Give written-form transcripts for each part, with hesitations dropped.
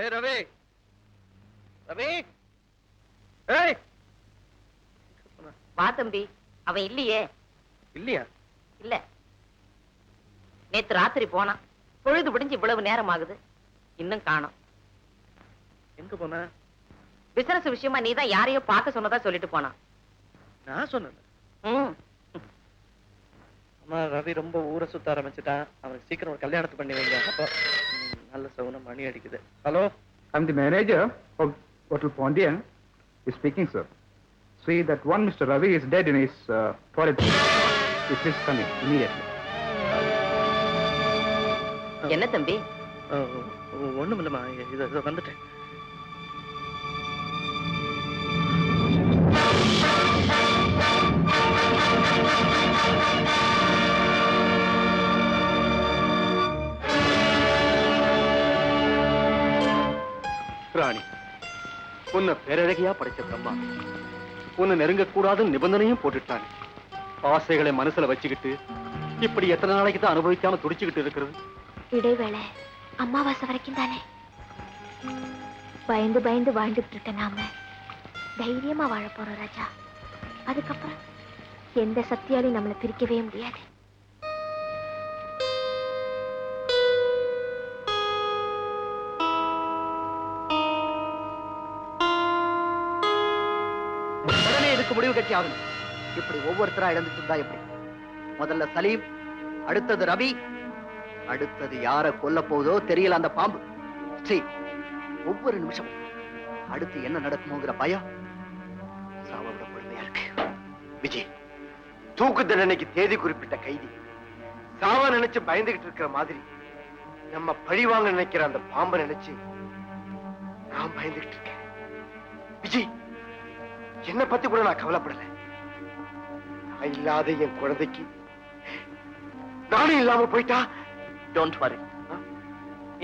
ஏய் ரவி, ரவி, ஏய் வா தம்பி. அவன் இல்லையே. இல்லையா? இல்ல, நேத்து ராத்திரி போனான். பொழுது விடிஞ்சு இவ்வளவு நேரம் ஆகுது, இன்னும் காணோம். எங்க போன? பிசினஸ் விஷயமா நீதான் யாரையோ பார்க்க சொன்னதா சொல்லிட்டு போனான். நான் சொன்னேன். அம்மா ரவி ரொம்ப ஊரை சுத்த ஆரம்பிச்சுட்டான். அவனுக்கு சீக்கிரம் ஒரு கல்யாணத்தை பண்ணி வைங்க. அப்போ நல்ல சவுனம் மணி அடிக்குது. Hello, I'm the manager of Hotel Pondian. Is speaking, sir. See that one Mr. Ravi is dead in his toilet. Please come in immediately. என்ன தம்பி? ஒண்ணும் இல்லம்மா, இது வந்துட்டேன். ராணி, உன்னை பேரழகியா படைச்ச பிரம்மா உன்னை நெருங்க கூடாதுன்னு நிபந்தனையும் போட்டுட்டானே. ஆசைகளை மனசுல வச்சுக்கிட்டு இப்படி எத்தனை நாளைக்கு தான் அனுபவிக்காம துடிச்சுக்கிட்டு இருக்கிறது? இடைவேளை அமாவாசை வரைக்கும் தானே. பயந்து பயந்து வாழ்ந்துட்டு இருக்க நாம தைரியமா வாழ போறோம் ராஜா. அதுக்கப்புறம் எந்த சக்தியாலையும் நம்மளை பிரிக்கவே முடியாது. உடனே இதுக்கு முடிவு கட்டி ஆகணும். இப்படி ஒவ்வொருத்தரா இழந்துட்டு இருந்தா எப்படி? முதல்ல சலீம், அடுத்தது ரவி, அடுத்தது யார கொல்ல போகுதோ தெரியல அந்த பாம்பு. ஸ்ரீ, ஒவ்வொரு நிமிஷம் அடுத்து என்ன நடக்குமோங்கிற பயம் சாவோட பொறுமையா இருக்கு. விஜய், தூக்கு தண்டனைக்கு தேதி குறிப்பிட்ட கைதி சாவ நினைச்சு பயந்துகிட்டு இருக்கிற மாதிரி நம்ம பழி வாங்க நினைக்கிற அந்த பாம்பை நினைச்சு நான் பயந்துகிட்டு இருக்கேன். விஜய், என்னை பத்தி கூட நான் கவலைப்படல. நான் இல்லாத என் குழந்தைக்கு நானும் இல்லாம போயிட்டா? Don't worry.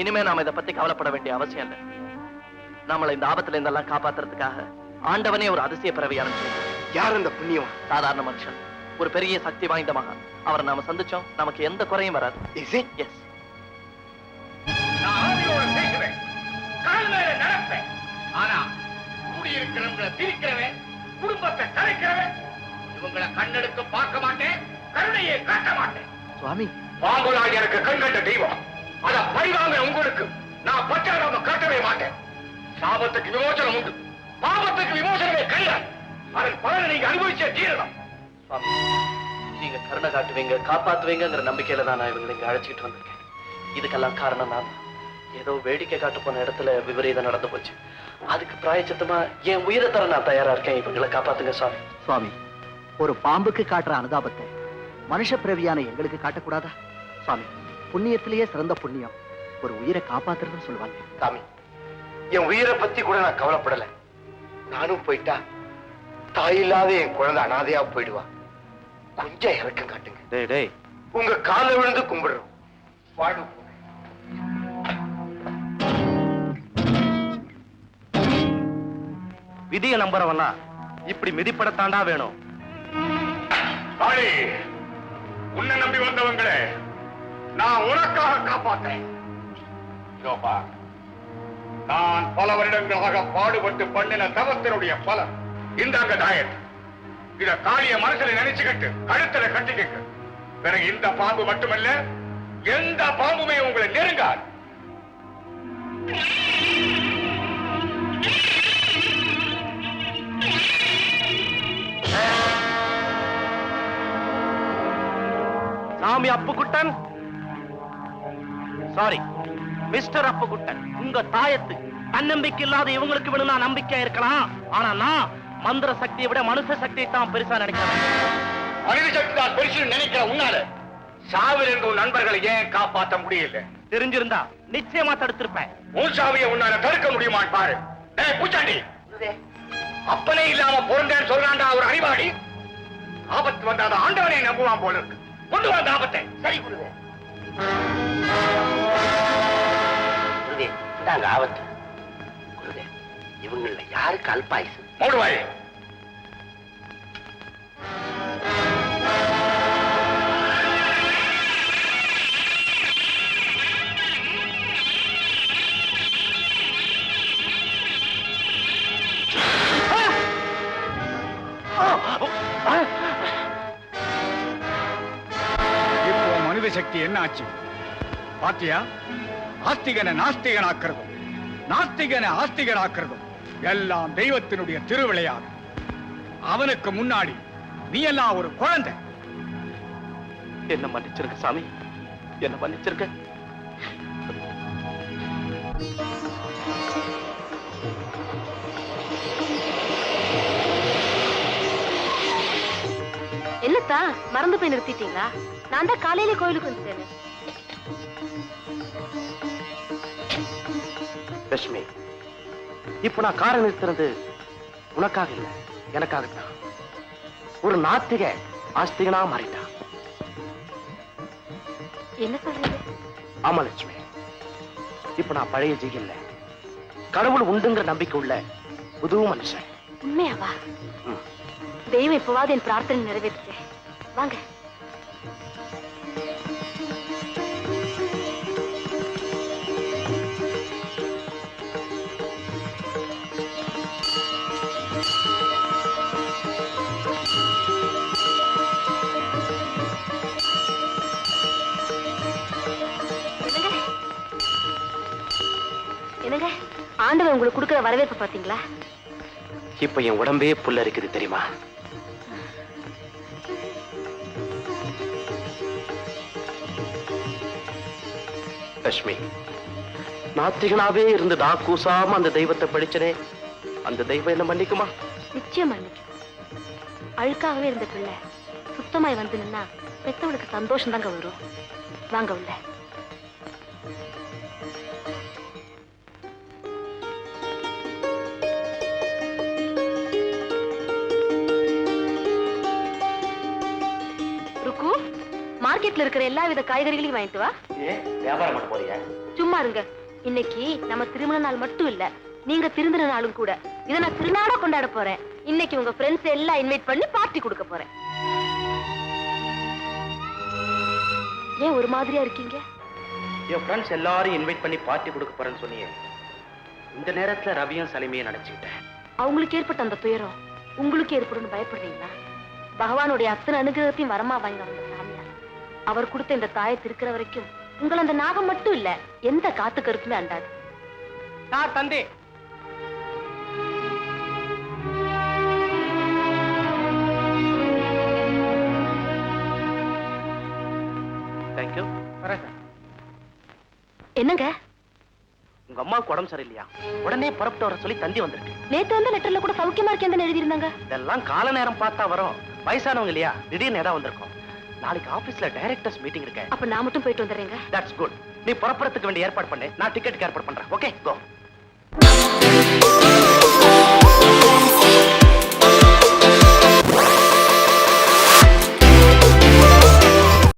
இனிமே நாம இதை பத்தி கவலைப்பட வேண்டிய அவசியம் இல்லை. நம்மளை இந்த ஆபத்துல இருந்தெல்லாம் காப்பாத்துறதுக்காக ஆண்டவனே ஒரு அதிசய பிறவி ஆரம்பிச்சு. யார் அந்த புண்ணியம்? சாதாரண மனுஷன், ஒரு பெரிய சக்தி வாய்ந்த மகான். அவரை நாம சந்திச்சோம், நமக்கு எந்த குறையும் வராது. எஸ், நான் ஆவியோட பேசுவேன், கால் மேல நடப்பேன். ஆனா கூடியிருக்கிறவங்களை பிரிக்கிறவன், குடும்பத்தை கலைக்கிறவன், இவங்களை கண்ணெடுத்து பார்க்க மாட்டேன், கருணையை காட்ட மாட்டேன். சுவாமி, பாம்புலால் எனக்கு கண் கண்ட தெய்வம். அத பரிவாங்க உங்களுக்கு நான் பச்சாராம காட்டவே மாட்டேன். சாபத்துக்கு விமோசனம் உண்டு, பாவத்துக்கு விமோசனமே கையில. அதன் பலனை நீங்க அனுபவிச்சே தீரலாம். சுவாமி, நீங்க கருணை காட்டுவீங்க, காப்பாத்துவீங்கிற நம்பிக்கையில தான் நான் இவங்களை இங்க அழைச்சிட்டு வந்திருக்கேன். இதுக்கெல்லாம் காரணம் நான். ஏதோ வேடிக்கை காட்டு போன இடத்துல விபரீதம் நடந்து போச்சு. அதுக்கு பிராயச்சித்தமா என் உயிரை தர நான் தயாரா இருக்கேன். இவங்களை காப்பாத்துங்க சுவாமி. சுவாமி, ஒரு பாம்புக்கு காட்டுற அனுதாபத்தை மனுஷ பிறவியான எங்களுக்கு காட்டக்கூடாதா? சுவாமி, புண்ணியத்திலேயே சிறந்த புண்ணியம் ஒரு உயிரை காப்பாத்துறதுன்னு சொல்லுவாங்க. சாமி, என் உயிரை பத்தி கூட நான் கவலைப்படல. நானும் போயிட்டா தாயில்லாத என் குழந்தை அனாதையா போயிடுவா. கொஞ்சம் இறக்கம் காட்டுங்க. டேய் டேய், உங்க காலை விழுந்து கும்பிடுறோம். வாழ்வு. விதியை நம்புறவனா இப்படி மிதிப்படத்தாண்டா வேணும். காளி, உன்னை நம்பி வந்தவங்களே நான் உனக்காக காப்பாத்தேன். யோபா, நான் பல வருடங்களாக பாடுபட்டு பண்ணின தவத்தினுடைய பலன் இந்தாங்க தாயத். இத காளிய மனசுல நினைச்சுக்கிட்டு கழுத்துல கட்டிக்கிட்டு பிறகு இந்த பாம்பு மட்டுமல்ல எந்த பாம்புமே உங்களை நெருங்காது. சாமி அப்புக்குட்டன், சாரி மிஸ்டர் அப்புக்குட்டன், உங்க தாயத்து தன்னம்பிக்கை இல்லாத இவங்களுக்கு வேணும்னா நம்பிக்கையா இருக்கலாம். ஆனா நான் மந்திர சக்தியை விட மனுஷ சக்தியை தான் பெருசா நினைக்கிறேன். மனித சக்தி தான் பெருசு நினைக்கிற உன்னால சாவில் இருந்த உன் நண்பர்களை ஏன் காப்பாற்ற முடியல? தெரிஞ்சிருந்தா நிச்சயமா தடுத்திருப்பேன். உன் சாவியை உன்னால தடுக்க முடியுமான்னு பாரு. பூச்சாண்டி, அப்பனே இல்லாம பொருந்தேன்னு சொல்றாண்டா ஒரு அறிவாளி. ஆபத்து வந்தாத ஆண்டவனை நம்புவான் போல இருக்கு. கொண்டு வந்த ஆபத்தை சரி கொடுங்க. ஆபத்து இவங்கள யாருக்கு அல்பாயுசு? மூடுவாய். சக்தி என்ன ஆச்சு பாத்தியா? ஆஸ்திகனை நாஸ்திகனாக்குறதும் நாஸ்திகனை ஆஸ்திகனாக்குறதும் எல்லாம் தெய்வத்தினுடைய திருவிளையாடு. அவனுக்கு முன்னாடி நீ எல்லாம் ஒரு குழந்தை. என்ன மன்னிச்சிருக்க சாமி, என்ன மன்னிச்சிருக்க. என்னத்தா மறந்து போய் நிறுத்திட்டீங்களா? நான் தான் காலையில கோயிலுக்கு வந்துட்டேன். லட்சுமி, இப்ப நான் காரை நிறுத்துறது உனக்காக இல்ல, எனக்காகத்தான். ஒரு நாத்திக ஆஸ்திகனா மாறிட்டான். என்ன சொல்றீங்க? ஆமா லட்சுமி, இப்ப நான் பழைய ஜி இல்ல, கடவுள் உண்டுங்கிற நம்பிக்கை உள்ள புது மனுஷன். உண்மையாவா? ம். தெய்வம் இப்பவாது என் பிரார்த்தனை நிறைவேற்றுச்சு. வாங்க. என்னங்க, ஆண்டவன் உங்களுக்கு கொடுக்கிற வரவேற்பு பாத்தீங்களா? இப்ப என் உடம்பே புல்ல இருக்குது தெரியுமா? லட்சுமி, நாத்திகனாவே இருந்து நான் கூசாம அந்த தெய்வத்தை படிச்சனே, அந்த தெய்வம் என்ன மன்னிக்குமா? நிச்சயம் மன்னிக்கும். அழுக்காகவே இருந்த பிள்ளை சுத்தமாய் வந்து நின்னா பெத்தவளுக்கு சந்தோஷம் தாங்க வரும். வாங்க உள்ள. ருக்கு, மார்க்கெட்ல இருக்கிற எல்லா வித காய்கறிகளையும் வாங்கிட்டு வா. ஏன் வியாபாரம் பண்ண போறியா? சும்மா இருங்க. இன்னைக்கு நம்ம திருமண நாள் மட்டும் இல்ல, நீங்க திருந்தின நாளும் கூட. இதை நான் திருநாடா கொண்டாட போறேன். இன்னைக்கு உங்க ஃப்ரெண்ட்ஸ் எல்லாம் இன்வைட் பண்ணி பார்ட்டி கொடுக்க போறேன். ஏன் ஒரு மாதிரியா இருக்கீங்க? என் ஃப்ரெண்ட்ஸ் எல்லாரும் இன்வைட் பண்ணி பார்ட்டி கொடுக்க போறேன்னு சொன்னீங்க. இந்த நேரத்துல ரவியும் சலிமையும் நினைச்சுக்கிட்டேன். அவங்களுக்கு ஏற்பட்ட அந்த துயரம் உங்களுக்கு ஏற்படும் பயப்படுறீங்களா? பகவானுடைய அத்தனை அனுகிரகத்தையும் வரமா வாங்கி வந்த சாமியார் அவர் கொடுத்த இந்த தாயத்தை இருக்கிற வரைக்கும் உங்களை அந்த நாகம் மட்டும் இல்ல, எந்த காத்து கருத்துமே அண்டாது. நான் தந்தே. தேங்க்யூ. என்னங்க, உங்க அம்மாவுக்கு உடம்பு சரியில்லையா? உடனே புறப்பட்டு வர சொல்லி தந்தி வந்திருக்கு. நேத்து வந்த லெட்டர்ல கூட சௌக்கியமா இருக்கேன்னு எழுதி இருந்தாங்க. இதெல்லாம் கால நேரம் பார்த்தா வரும். வயசானவங்க இல்லையா, திடீர்னு இடம் வந்திருக்கும். நாளைக்கு ஆபீஸ்ல டைரக்டர்ஸ் மீட்டிங் இருக்கு. அப்ப நான் மட்டும் போயிட்டு வந்துடுறேங்க. That's good. நீ புறப்படுறதுக்கு வேண்டிய ஏற்பாடு பண்ணு, நான் டிக்கெட் ஏற்பாடு பண்றேன். ஓகே, கோ.